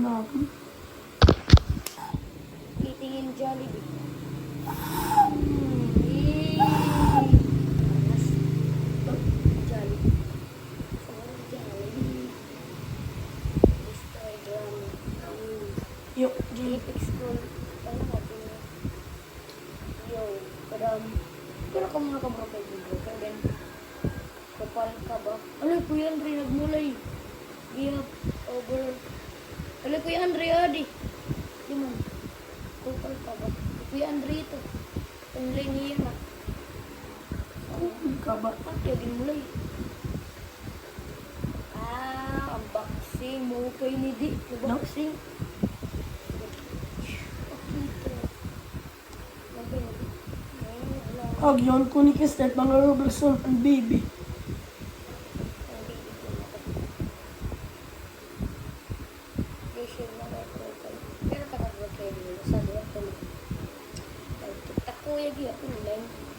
na ako. Titingin Jollibee. Jollibee. Jollibee. Instagram. Yung, Epic School. Ano natin yun? Yo, kadam. Pero ka muna ka mga kaibigan. Kaya din, kapal ka ba? Alay, Kuya Andre, nagmulay. Gihap, over. Alay, Kuya Andre, adi. Di man. Kapal ka ba? Kuya Andre ito. Tunlay niya na. ka ba? Kaya ginmulay. Unboxing. Mo kayo ni Di. Unboxing. Agyon ko ni Kistet, mga Roblox ang baby. Pero takag kayo sa doon. Takuyag yun.